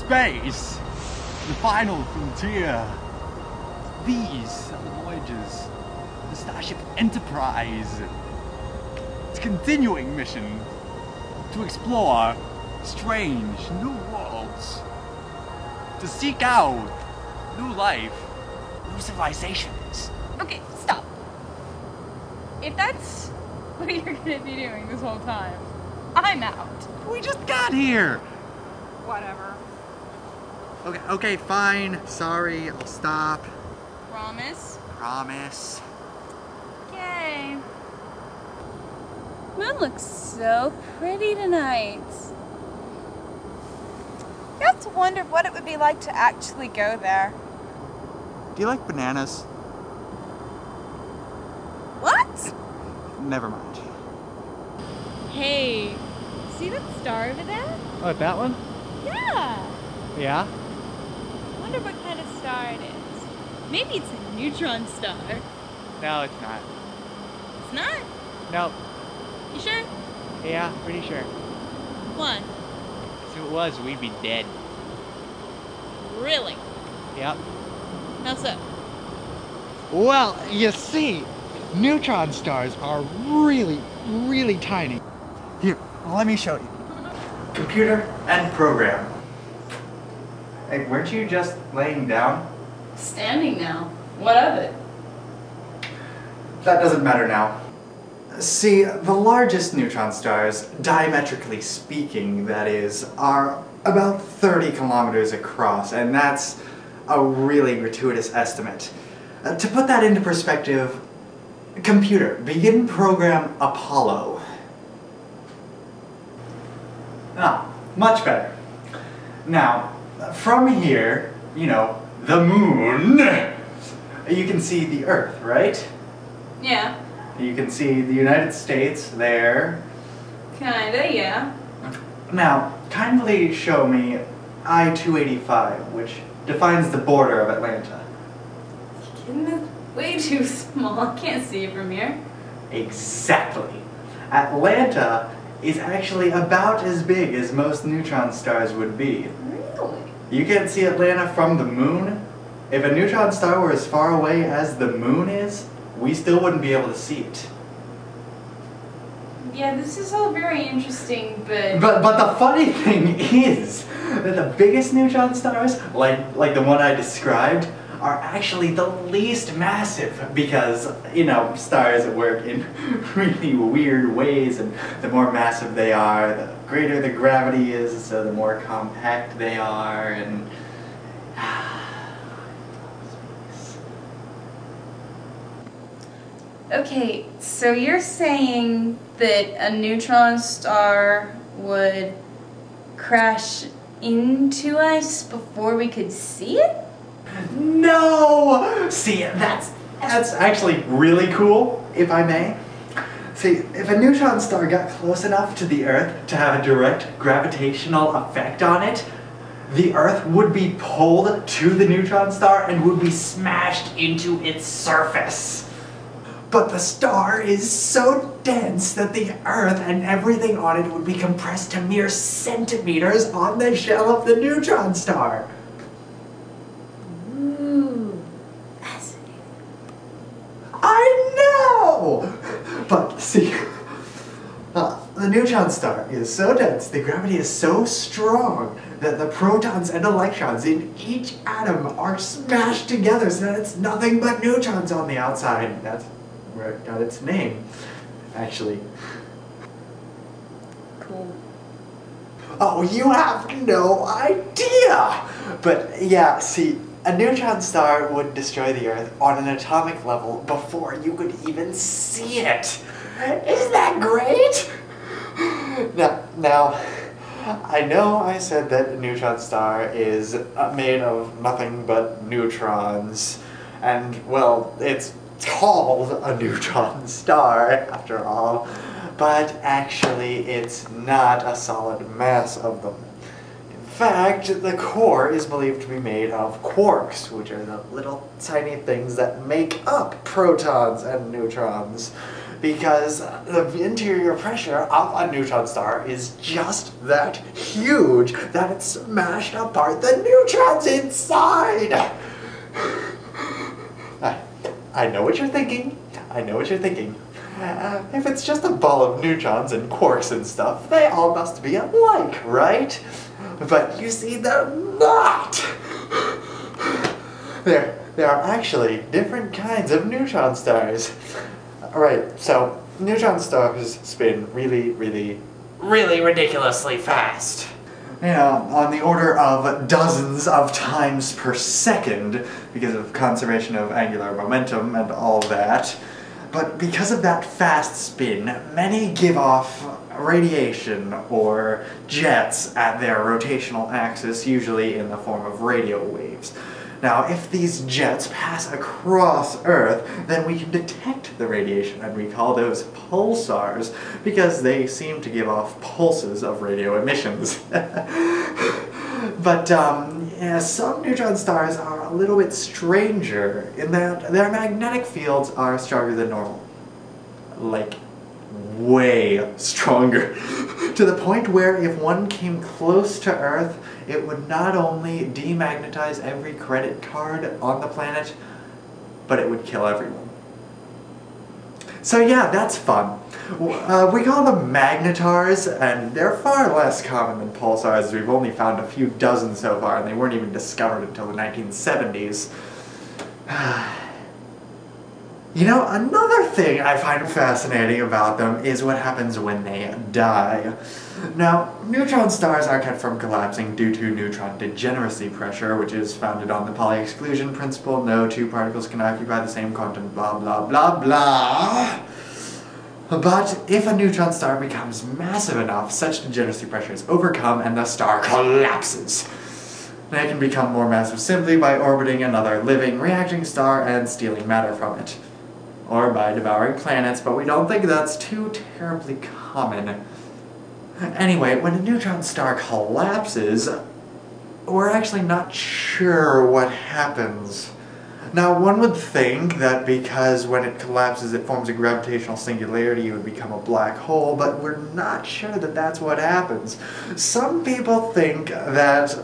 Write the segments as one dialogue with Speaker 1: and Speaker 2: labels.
Speaker 1: space, the final frontier. These are the voyages, the Starship Enterprise. Its continuing mission to explore strange new worlds, to seek out new life, new civilizations.
Speaker 2: Okay, stop. If that's what you're gonna be doing this whole time, I'm out.
Speaker 1: We just got here.
Speaker 2: Whatever.
Speaker 1: Okay, fine. Sorry, I'll stop.
Speaker 2: Promise?
Speaker 1: Promise.
Speaker 2: Okay. Moon looks so pretty tonight.
Speaker 3: You have to wonder what it would be like to actually go there.
Speaker 1: Do you like bananas?
Speaker 3: What?
Speaker 1: Never mind.
Speaker 2: Hey, see that star over there?
Speaker 1: Oh, that one?
Speaker 2: Yeah.
Speaker 1: Yeah?
Speaker 2: Wonder what kind of star it is. Maybe it's a neutron star.
Speaker 1: No, it's not.
Speaker 2: It's not?
Speaker 1: No.
Speaker 2: You sure?
Speaker 1: Yeah, pretty sure.
Speaker 2: Why?
Speaker 1: If it was, we'd be dead.
Speaker 2: Really?
Speaker 1: Yep.
Speaker 2: How so?
Speaker 4: Well, you see, neutron stars are really, really tiny.
Speaker 1: Here, let me show you. Computer and program. Hey, weren't you just laying down?
Speaker 2: Standing now. What of it?
Speaker 1: That doesn't matter now. See, the largest neutron stars, diametrically speaking, that is, are about 30 kilometers across, and that's a really gratuitous estimate. To put that into perspective, computer, begin program Apollo. Ah, much better. Now, from here, you know, the moon, you can see the Earth, right?
Speaker 2: Yeah.
Speaker 1: You can see the United States there.
Speaker 2: Kinda, yeah.
Speaker 1: Now, kindly show me I-285, which defines the border of Atlanta.
Speaker 2: Kidding, that's way too small. I can't see it from here.
Speaker 1: Exactly. Atlanta is actually about as big as most neutron stars would be.
Speaker 2: Really?
Speaker 1: You can't see Atlanta from the moon? If a neutron star were as far away as the moon is, we still wouldn't be able to see it.
Speaker 2: Yeah, this is all very interesting, but...
Speaker 1: But the funny thing is that the biggest neutron stars, like the one I described, are actually the least massive because, you know, stars work in really weird ways, and the more massive they are, the greater the gravity is, so the more compact they are, and...
Speaker 2: Okay, so you're saying that a neutron star would crash into us before we could see it?
Speaker 1: No! See, that's actually really cool, if I may. See, if a neutron star got close enough to the Earth to have a direct gravitational effect on it, the Earth would be pulled to the neutron star and would be smashed into its surface. But the star is so dense that the Earth and everything on it would be compressed to mere centimeters on the shell of the neutron star.
Speaker 2: Ooh, fascinating.
Speaker 1: I know! But see, the neutron star is so dense, the gravity is so strong that the protons and electrons in each atom are smashed together so that it's nothing but neutrons on the outside. That's where it got its name, actually.
Speaker 2: Cool.
Speaker 1: Oh, you have no idea! But yeah, see, a neutron star would destroy the Earth on an atomic level before you could even see it. Isn't that great? Now, I know I said that a neutron star is made of nothing but neutrons, and, well, it's called a neutron star, after all, but actually it's not a solid mass of them. In fact, the core is believed to be made of quarks, which are the little tiny things that make up protons and neutrons. because the interior pressure of a neutron star is just that huge that it smashed apart the neutrons inside. I know what you're thinking. I know what you're thinking. If it's just a ball of neutrons and quarks and stuff, they all must be alike, right? But you see, they're not. There are actually different kinds of neutron stars. Alright, so neutron stars spin really, really, really ridiculously fast. You know, on the order of dozens of times per second because of conservation of angular momentum and all that. But because of that fast spin, many give off radiation or jets at their rotational axis, usually in the form of radio waves. Now, if these jets pass across Earth, then we can detect the radiation, and we call those pulsars, because they seem to give off pulses of radio emissions. But yeah, some neutron stars are a little bit stranger in that their magnetic fields are stronger than normal. Like, way stronger. To the point where if one came close to Earth, it would not only demagnetize every credit card on the planet, but it would kill everyone. So yeah, that's fun. We call them magnetars, and they're far less common than pulsars. We've only found a few dozen so far, and they weren't even discovered until the 1970s. You know, another thing I find fascinating about them is what happens when they die. Now, neutron stars are kept from collapsing due to neutron degeneracy pressure, which is founded on the Pauli exclusion principle. No two particles can occupy the same quantum, blah blah blah blah. But if a neutron star becomes massive enough, such degeneracy pressure is overcome and the star collapses. They can become more massive simply by orbiting another living, reacting star and stealing matter from it. Or by devouring planets, but we don't think that's too terribly common. Anyway, when a neutron star collapses, we're actually not sure what happens. Now, one would think that because when it collapses it forms a gravitational singularity, it would become a black hole, but we're not sure that that's what happens. Some people think that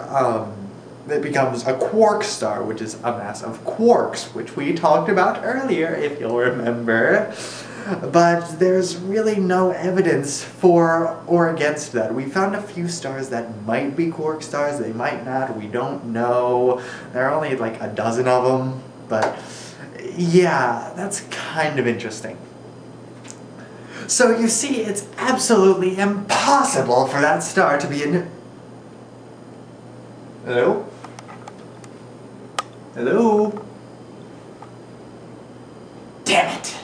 Speaker 1: it becomes a quark star, which is a mass of quarks, which we talked about earlier, if you'll remember. But there's really no evidence for or against that. We found a few stars that might be quark stars, they might not, we don't know. There are only like a dozen of them, but yeah, that's kind of interesting. So you see, it's absolutely impossible for that star to be in... Hello? Hello? Damn it!